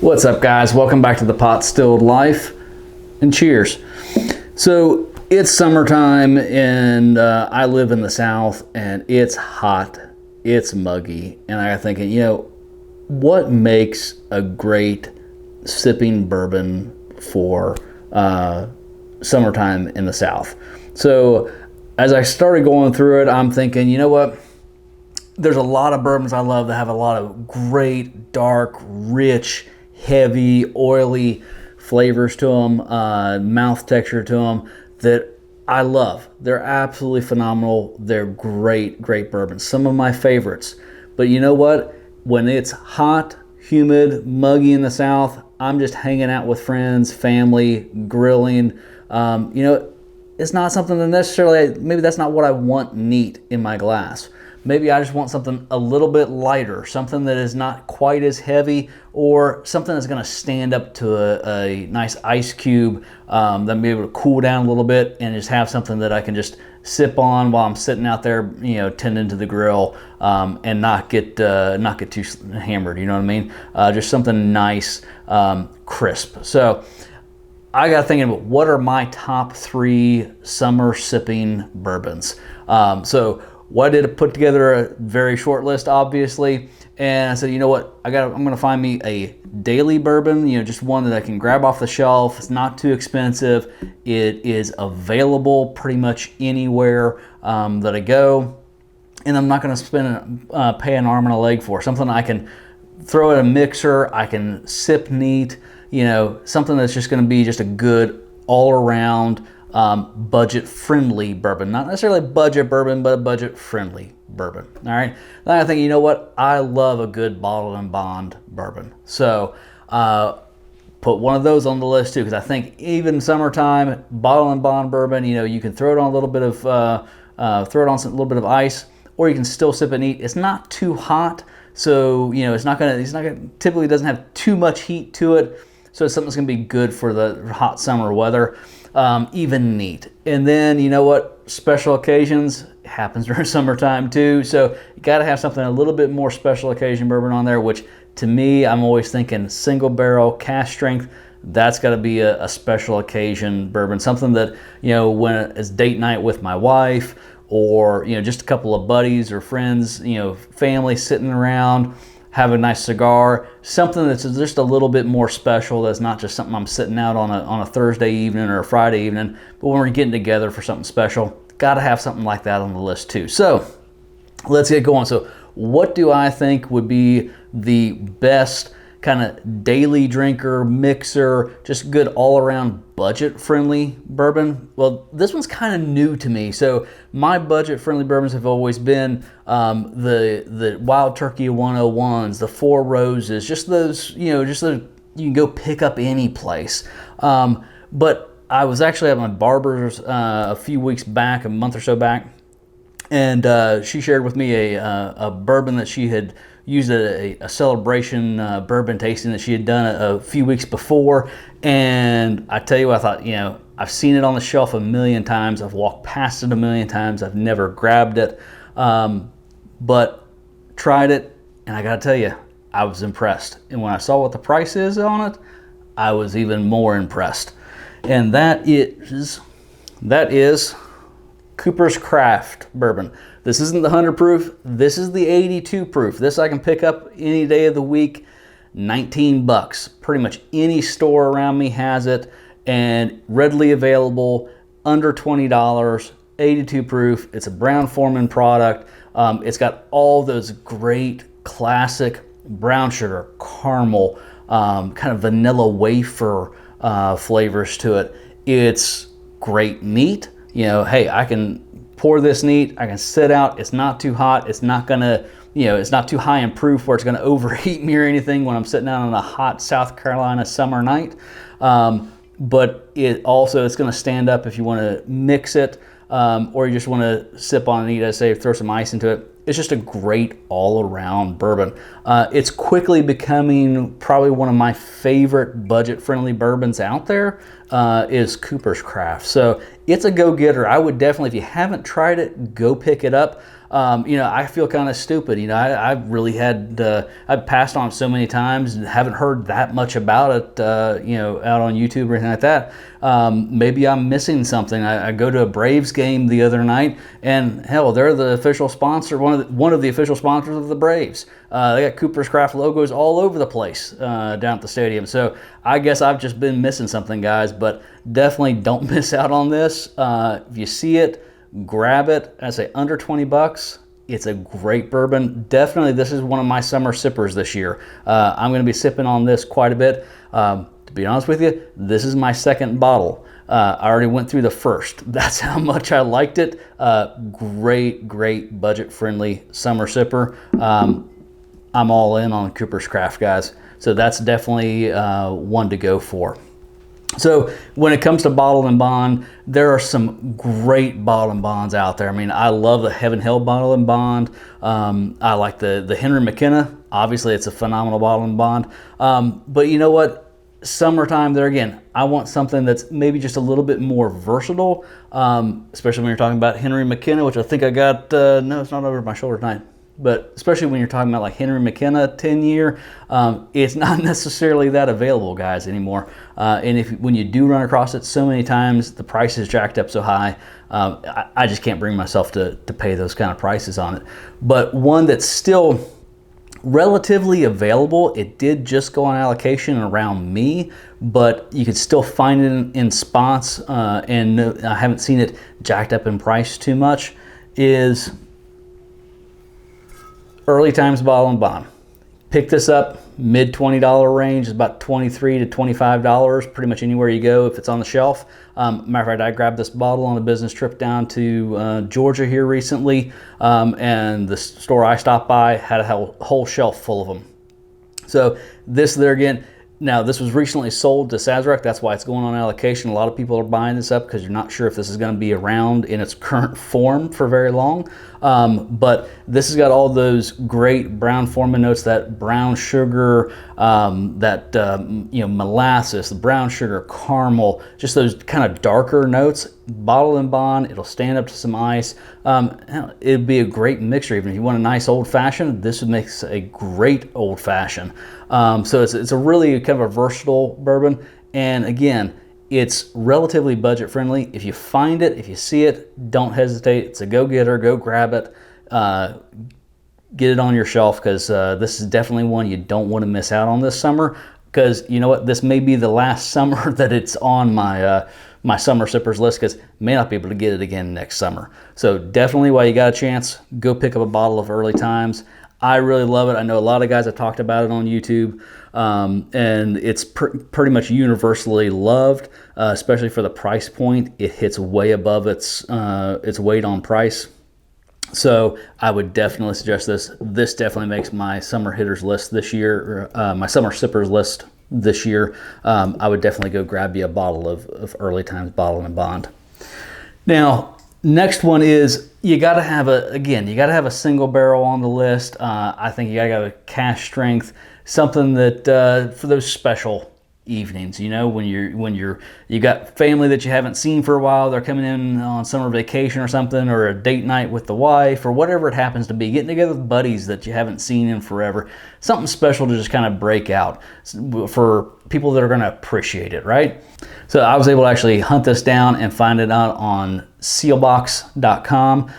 What's up, guys? Welcome back to the Pot Stilled Life, and cheers. So it's summertime, and I live in the South, and it's hot, it's muggy, and I got thinking, what makes a great sipping bourbon for summertime in the South? So as I started going through it, I'm thinking, you know what? There's a lot of bourbons I love that have a lot of great, dark, rich, heavy, oily flavors to them, mouth texture to them that I love. They're absolutely phenomenal. They're great, great bourbons. Some of my favorites. But you know what? When it's hot, humid, muggy in the South, I'm just hanging out with friends, family, grilling. It's not something that necessarily, maybe that's not what I want neat in my glass. Maybe I just want something a little bit lighter, something that is not quite as heavy, or something that's going to stand up to a nice ice cube that may be able to cool down a little bit and just have something that I can just sip on while I'm sitting out there, tending to the grill, and not get too hammered. You know what I mean? Just something nice, crisp. So I got thinking about what are my top 3 summer sipping bourbons. What I did, I put together a very short list, obviously, and I said, you know what, I'm gonna find me a daily bourbon, just one that I can grab off the shelf. It's not too expensive. It is available pretty much anywhere that I go, and I'm not gonna pay an arm and a leg for. Something I can throw in a mixer, I can sip neat, something that's just gonna be just a good all-around budget-friendly bourbon. Not necessarily budget bourbon, but a budget-friendly bourbon. All right. Then I think, you know what? I love a good bottle and bond bourbon. So put one of those on the list too, because I think even summertime, bottle and bond bourbon, you can throw it on a little bit of a little bit of ice, or you can still sip it neat. It's not too hot, so it's not gonna typically doesn't have too much heat to it. So it's something that's gonna be good for the hot summer weather. Even neat. And then, you know what? Special occasions happens during summertime too. So you got to have something a little bit more special occasion bourbon on there, which to me, I'm always thinking single barrel, cask strength. That's got to be a special occasion bourbon. Something that, when it's date night with my wife, or, just a couple of buddies or friends, family sitting around, have a nice cigar, something that's just a little bit more special, that's not just something I'm sitting out on a Thursday evening or a Friday evening, but when we're getting together for something special, got to have something like that on the list too. So let's get going. So what do I think would be the best kind of daily drinker, mixer, just good all-around budget-friendly bourbon? Well, this one's kind of new to me. So my budget-friendly bourbons have always been the Wild Turkey 101s, the Four Roses, just those, you can go pick up any place. But I was actually at my barber's a few weeks back, a month or so back, and she shared with me a bourbon that she had used a celebration bourbon tasting that she had done a few weeks before. And I tell you what, I thought, I've seen it on the shelf a million times. I've walked past it a million times. I've never grabbed it, but tried it, and I gotta tell you, I was impressed. And when I saw what the price is on it, I was even more impressed. And that is Cooper's Craft bourbon. This isn't the 100 proof. This is the 82 proof. This I can pick up any day of the week. $19. Pretty much any store around me has it, and readily available, under $20. 82 proof. It's a Brown-Forman product. It's got all those great classic brown sugar, caramel, kind of vanilla wafer flavors to it. It's great neat. Hey, I can pour this neat, I can sit out, it's not too hot, it's not gonna, it's not too high in proof where it's gonna overheat me or anything when I'm sitting out on a hot South Carolina summer night. But it's gonna stand up if you wanna mix it, or you just wanna sip on it, as I say, throw some ice into it. It's just a great all-around bourbon. It's quickly becoming probably one of my favorite budget-friendly bourbons out there, is Cooper's Craft. So it's a go-getter. I would definitely, if you haven't tried it, go pick it up. You know, I feel kind of stupid. You know, I really had, I've passed on so many times and haven't heard that much about it, you know, out on YouTube or anything like that. Maybe I'm missing something. I go to a Braves game the other night, and hell, they're the official sponsor, one of the official sponsors of the Braves. They got Cooper's Craft logos all over the place down at the stadium. So I guess I've just been missing something, guys. But definitely don't miss out on this. If you see it, grab it. I say under 20 bucks. It's a great bourbon. Definitely, this is one of my summer sippers this year. I'm going to be sipping on this quite a bit. To be honest with you, this is my second bottle. I already went through the first. That's how much I liked it. Great budget-friendly summer sipper. I'm all in on Cooper's Craft, guys. So that's definitely one to go for. So when it comes to bottled and bond, there are some great bottled and bonds out there. I mean, I love the Heaven Hill bottled and bond. I like the Henry McKenna. Obviously, it's a phenomenal bottled and bond. But you know what? Summertime, there again, I want something that's maybe just a little bit more versatile, especially when you're talking about Henry McKenna, which I think I got, no, it's not over my shoulder tonight. But especially when you're talking about like Henry McKenna 10-year, it's not necessarily that available, guys, anymore. And when you do run across it so many times, the price is jacked up so high, I just can't bring myself to pay those kind of prices on it. But one that's still relatively available, it did just go on allocation around me, but you could still find it in spots, and I haven't seen it jacked up in price too much, is Early Times Bottle and Bond. Pick this up, mid $20 range, is about $23 to $25, pretty much anywhere you go if it's on the shelf. Matter of fact, I grabbed this bottle on a business trip down to Georgia here recently, and the store I stopped by had a whole shelf full of them. So this there again, now this was recently sold to Sazerac, that's why it's going on allocation. A lot of people are buying this up because you're not sure if this is going to be around in its current form for very long. But this has got all those great brown forman notes, that brown sugar, you know, molasses, the brown sugar, caramel, just those kind of darker notes. Bottle and bond, it'll stand up to some ice. It'd be a great mixture. Even if you want a nice old fashioned, this would make a great old fashioned. So it's a really kind of a versatile bourbon. And again, it's relatively budget friendly. If you find it, if you see it, don't hesitate. It's a go-getter, go grab it. Get it on your shelf, because this is definitely one you don't want to miss out on this summer. Because you know what, this may be the last summer that it's on my my summer sippers list, because may not be able to get it again next summer. So definitely, while you got a chance, go pick up a bottle of Early Times. I really love it. I know a lot of guys have talked about it on YouTube, and it's pretty much universally loved, especially for the price point. It hits way above its weight on price. So I would definitely suggest this. This definitely makes my summer hitters list this year, my summer sippers list this year. I would definitely go grab you a bottle of Early Times Bottle and Bond. Now, next one is, you got to have a single barrel on the list. I think you got to have a cash strength, something that for those special evenings, you know, when you got family that you haven't seen for a while, they're coming in on summer vacation or something, or a date night with the wife, or whatever it happens to be, getting together with buddies that you haven't seen in forever, something special to just kind of break out for people that are going to appreciate it, right? So I was able to actually hunt this down and find it out on sealbox.com.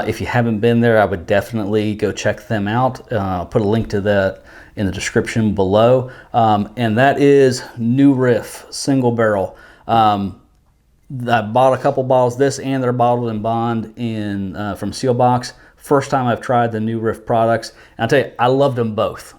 If you haven't been there, I would definitely go check them out. I'll put a link to that in the description below. And that is New Riff single barrel. I bought a couple bottles, this and their bottled and bond from Sealbox. First time I've tried the New Riff products. And I'll tell you, I loved them both.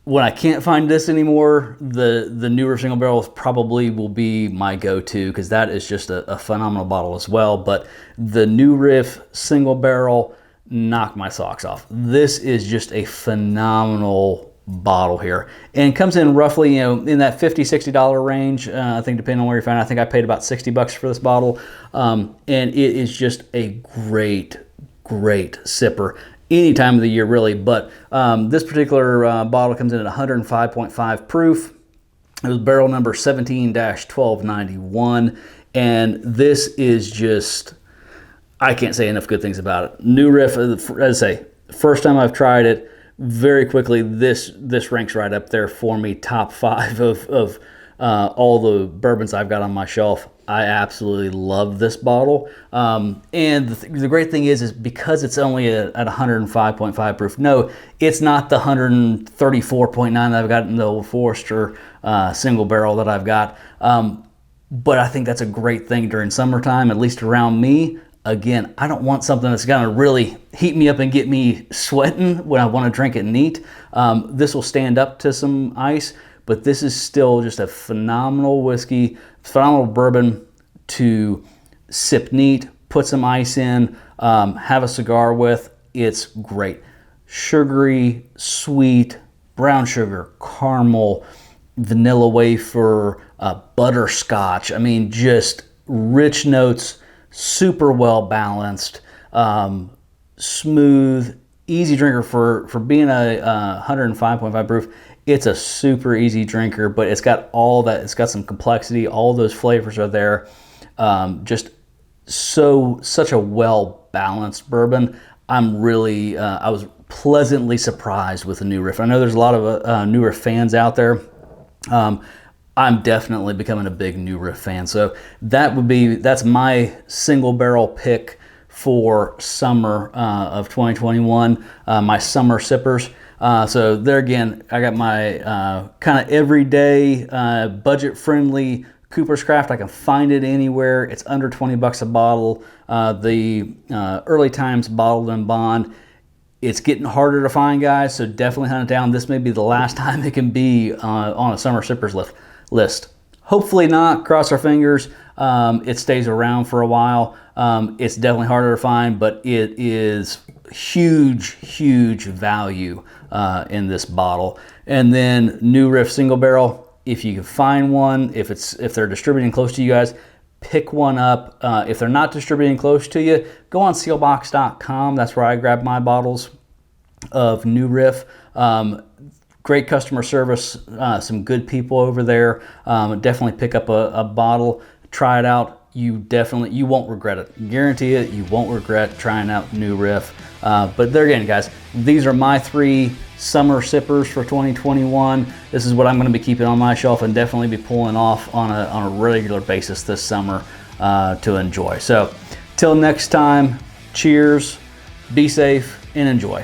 When I can't find this anymore, the New Riff single barrels probably will be my go-to, because that is just a phenomenal bottle as well. But the New Riff single barrel knocked my socks off. This is just a phenomenal bottle here, and comes in roughly, you know, in that $50-$60 range. I think depending on where you find it. I think I paid about $60 for this bottle, and it is just a great sipper any time of the year, really. But this particular bottle comes in at 105.5 proof. It was barrel number 17-1291, and this is just, I can't say enough good things about it. New Riff, as I say, first time I've tried it, very quickly, this ranks right up there for me, top 5 of all the bourbons I've got on my shelf. I absolutely love this bottle. And the great thing is because it's only at 105.5 proof, no, it's not the 134.9 that I've got in the Old Forester single barrel that I've got. But I think that's a great thing during summertime, at least around me. Again, I don't want something that's going to really heat me up and get me sweating when I want to drink it neat. This will stand up to some ice, but this is still just a phenomenal whiskey, phenomenal bourbon to sip neat, put some ice in, have a cigar with. It's great. Sugary, sweet, brown sugar, caramel, vanilla wafer, butterscotch. I mean, just rich notes, super well balanced, smooth, easy drinker for being a 105.5 proof. It's a super easy drinker, but it's got all that. It's got some complexity. All those flavors are there. Just such a well balanced bourbon. I'm really I was pleasantly surprised with the New Riff. I know there's a lot of New Riff fans out there. I'm definitely becoming a big New Riff fan. So that's my single barrel pick for summer of 2021, my summer sippers. So there again, I got my kind of everyday, budget-friendly Cooper's Craft. I can find it anywhere. It's under 20 bucks a bottle. The Early Times Bottled in Bond. It's getting harder to find, guys, so definitely hunt it down. This may be the last time it can be on a summer sippers list. Hopefully not, cross our fingers. It stays around for a while. It's definitely harder to find, but it is huge value in this bottle. And then New Riff single barrel, if you can find one, if they're distributing close to you guys, pick one up. If they're not distributing close to you, go on sealbox.com. That's where I grab my bottles of New Riff. Great customer service, some good people over there. Definitely pick up a bottle, try it out. You won't regret it. Guarantee it, you won't regret trying out New Riff. But there again, guys, these are my 3 summer sippers for 2021. This is what I'm going to be keeping on my shelf and definitely be pulling off on a regular basis this summer to enjoy. So till next time, cheers, be safe, and enjoy.